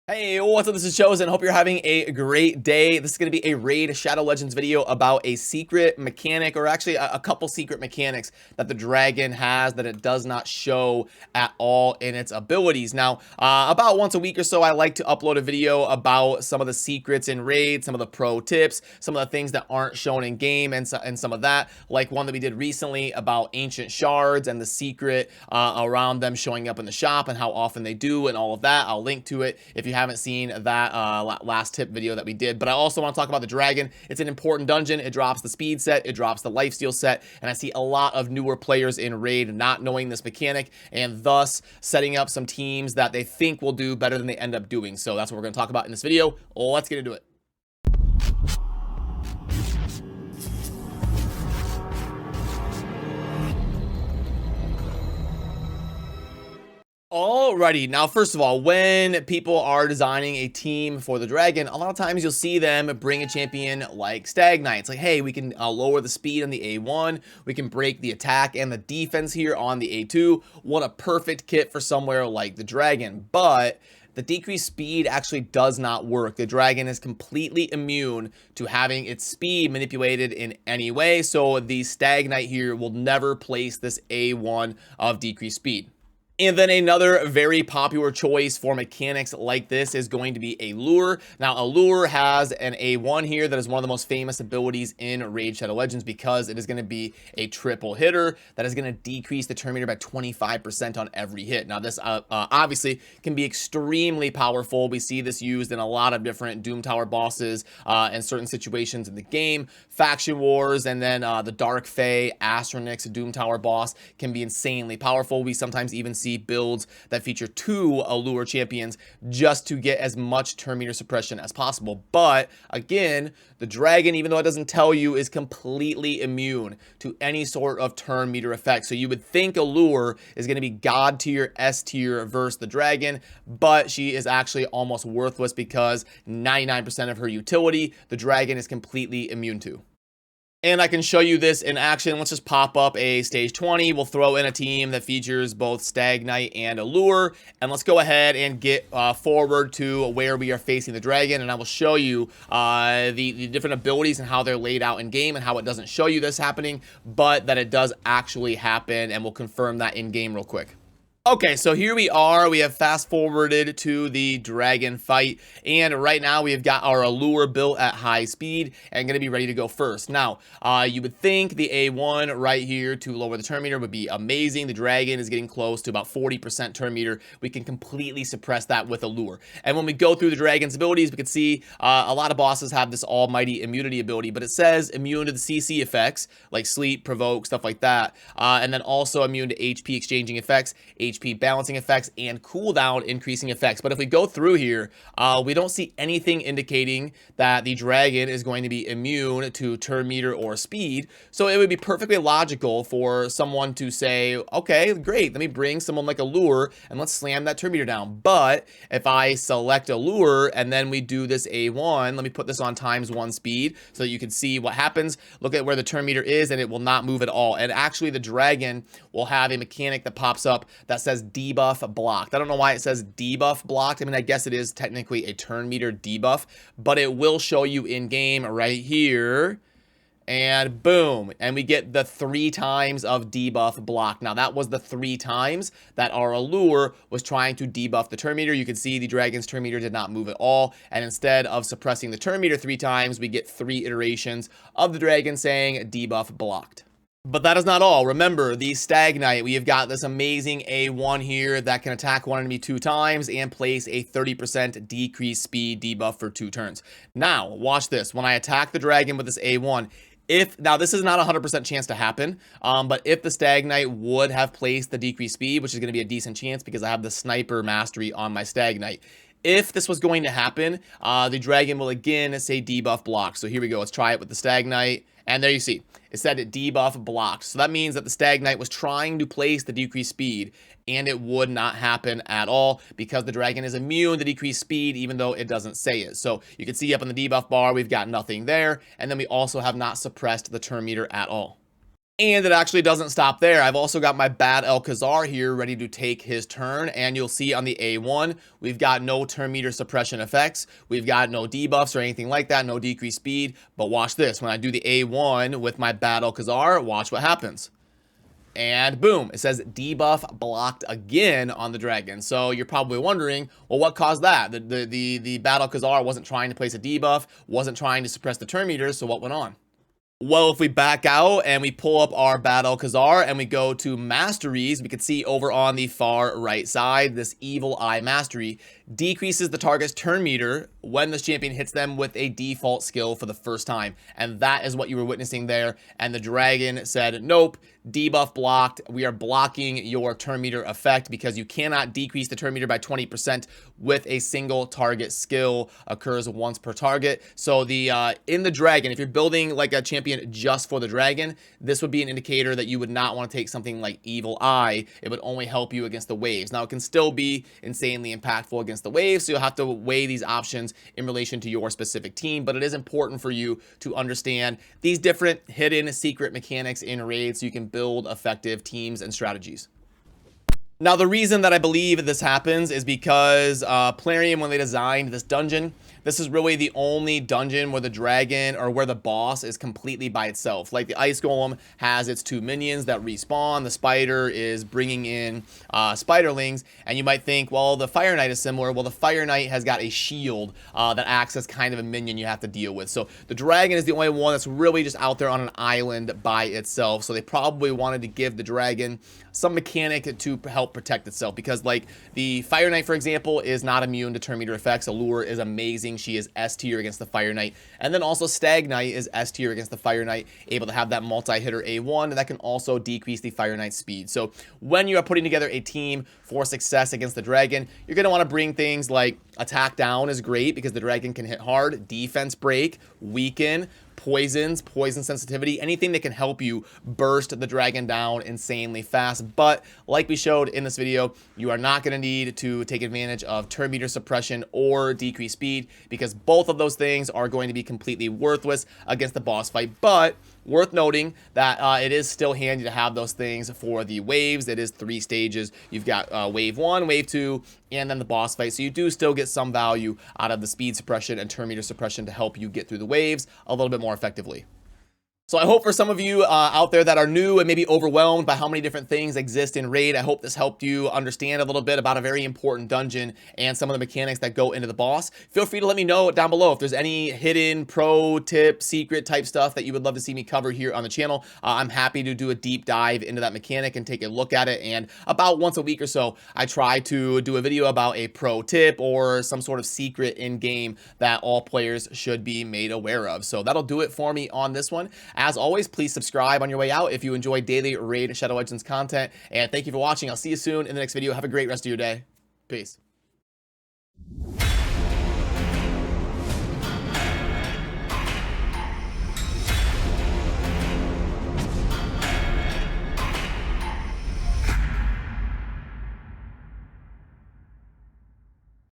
Hey, what's up? This is Chosen. Hope you're having a great day. This is going to be a Raid Shadow Legends video about a secret mechanic, or actually a couple secret mechanics that the dragon has that it does not show at all in its abilities. Now, about once a week or so, I like to upload a video about some of the secrets in Raid, some of the pro tips, some of the things that aren't shown in game, and some of that, like one that we did recently about ancient shards and the secret around them showing up in the shop and how often they do and all of that. I'll link to it if you haven't seen that last tip video that we did. But I also want to talk about the dragon. It's an important dungeon. It drops the speed set, it drops the lifesteal set, and I see a lot of newer players in Raid not knowing this mechanic and thus setting up some teams that they think will do better than they end up doing. So that's what we're going to talk about in this video. Let's get into it. Alrighty, now first of all, when people are designing a team for the dragon, a lot of times you'll see them bring a champion like Stag Knight. It's like, hey, we can lower the speed on the A1, we can break the attack and the defense here on the A2. What a perfect kit for somewhere like the dragon. But the decreased speed actually does not work. The dragon is completely immune to having its speed manipulated in any way, so the Stag Knight here will never place this A1 of decreased speed. And then another very popular choice for mechanics like this is going to be a lure. Now, a lure has an A1 here that is one of the most famous abilities in Raid Shadow Legends because it is going to be a triple hitter that is going to decrease the turn meter by 25% on every hit. Now, this obviously can be extremely powerful. We see this used in a lot of different Doom Tower bosses and certain situations in the game. Faction Wars and then the Dark Fae, Astronix, Doom Tower boss can be insanely powerful. We sometimes even see builds that feature two allure champions just to get as much turn meter suppression as possible. But again, the dragon, even though it doesn't tell you, is completely immune to any sort of turn meter effect. So you would think allure is going to be god tier, S tier versus the dragon, but she is actually almost worthless because 99% of her utility the dragon is completely immune to. And I can show you this in action. Let's just pop up a stage 20. We'll throw in a team that features both Stag Knight and Allure. And let's go ahead and get forward to where we are facing the dragon. And I will show you the different abilities and how they're laid out in game and how it doesn't show you this happening, but that it does actually happen. And we'll confirm that in game real quick. Okay, so here we are. We have fast forwarded to the dragon fight, and right now we have got our allure built at high speed and going to be ready to go first. Now, you would think the A1 right here to lower the turn meter would be amazing. The dragon is getting close to about 40% turn meter. We can completely suppress that with allure. And when we go through the dragon's abilities, we can see a lot of bosses have this almighty immunity ability, but it says immune to the CC effects like sleep, provoke, stuff like that, and then also immune to HP exchanging effects, HP balancing effects, and cooldown increasing effects. But if we go through here, we don't see anything indicating that the dragon is going to be immune to turn meter or speed. So it would be perfectly logical for someone to say, okay, great, let me bring someone like Allure and let's slam that turn meter down. But if I select Allure and then we do this A1, let me put this on ×1 speed so that you can see what happens. Look at where the turn meter is and it will not move at all. And actually the dragon will have a mechanic that pops up that says debuff blocked. I don't know why it says debuff blocked. I mean, I guess it is technically a turn meter debuff, but it will show you in game right here. And boom, and we get the 3 times of debuff block. Now that was the 3 times that our allure was trying to debuff the turn meter. You can see the dragon's turn meter did not move at all, and instead of suppressing the turn meter 3 times, we get 3 iterations of the dragon saying debuff blocked. But that is not all. Remember, the Stag Knight, we have got this amazing A1 here that can attack one enemy 2 times and place a 30% decreased speed debuff for 2 turns. Now, watch this. When I attack the dragon with this A1, now this is not a 100% chance to happen, but if the Stag Knight would have placed the decreased speed, which is going to be a decent chance because I have the sniper mastery on my Stag Knight. If this was going to happen, the dragon will again say debuff block. So here we go. Let's try it with the Stag Knight. And there you see, it said it debuff blocked. So that means that the Stag Knight was trying to place the decreased speed, and it would not happen at all because the dragon is immune to decreased speed, even though it doesn't say it. So you can see up on the debuff bar, we've got nothing there. And then we also have not suppressed the turn meter at all. And it actually doesn't stop there. I've also got my bad Alcazar here ready to take his turn. And you'll see on the A1, we've got no turn meter suppression effects. We've got no debuffs or anything like that, no decreased speed. But watch this. When I do the A1 with my bad Alcazar, watch what happens. And boom, it says debuff blocked again on the dragon. So you're probably wondering, well, what caused that? The bad Alcazar wasn't trying to place a debuff, wasn't trying to suppress the turn meters, so what went on? Well, if we back out and we pull up our bad Alcazar and we go to masteries, we can see over on the far right side, this evil eye mastery decreases the target's turn meter when this champion hits them with a default skill for the first time. And that is what you were witnessing there. And the dragon said, nope, debuff blocked. We are blocking your turn meter effect because you cannot decrease the turn meter by 20% with a single target skill. Occurs once per target. So the in the dragon, if you're building like a champion just for the dragon, this would be an indicator that you would not want to take something like Evil Eye. It would only help you against the waves. Now, it can still be insanely impactful against the waves, so you'll have to weigh these options in relation to your specific team, but it is important for you to understand these different hidden secret mechanics in raids so you can build effective teams and strategies. Now, the reason that I believe this happens is because Plarium, when they designed this dungeon, this is really the only dungeon where the dragon or where the boss is completely by itself. Like the ice golem has its 2 minions that respawn. The spider is bringing in spiderlings. And you might think, well, the fire knight is similar. Well, the fire knight has got a shield that acts as kind of a minion you have to deal with. So the dragon is the only one that's really just out there on an island by itself. So they probably wanted to give the dragon some mechanic to help protect itself, because like the fire knight, for example, is not immune to turn meter effects. Allure is amazing. She is S tier against the fire knight. And then also Stag Knight is S tier against the fire knight, able to have that multi-hitter A1 that can also decrease the fire knight's speed. So when you are putting together a team for success against the dragon, you're going to want to bring things like attack down is great because the dragon can hit hard, defense break, weaken, poison sensitivity, anything that can help you burst the dragon down insanely fast. But like we showed in this video, you are not going to need to take advantage of turn meter suppression or decreased speed, because both of those things are going to be completely worthless against the boss fight. But worth noting that it is still handy to have those things for the waves. It is 3 stages. You've got wave 1, wave 2, and then the boss fight. So you do still get some value out of the speed suppression and turn meter suppression to help you get through the waves a little bit more effectively. So I hope for some of you out there that are new and maybe overwhelmed by how many different things exist in Raid, I hope this helped you understand a little bit about a very important dungeon and some of the mechanics that go into the boss. Feel free to let me know down below if there's any hidden pro tip, secret type stuff that you would love to see me cover here on the channel. I'm happy to do a deep dive into that mechanic and take a look at it. And about once a week or so, I try to do a video about a pro tip or some sort of secret in game that all players should be made aware of. So that'll do it for me on this one. As always, please subscribe on your way out if you enjoy daily Raid Shadow Legends content. And thank you for watching. I'll see you soon in the next video. Have a great rest of your day. Peace.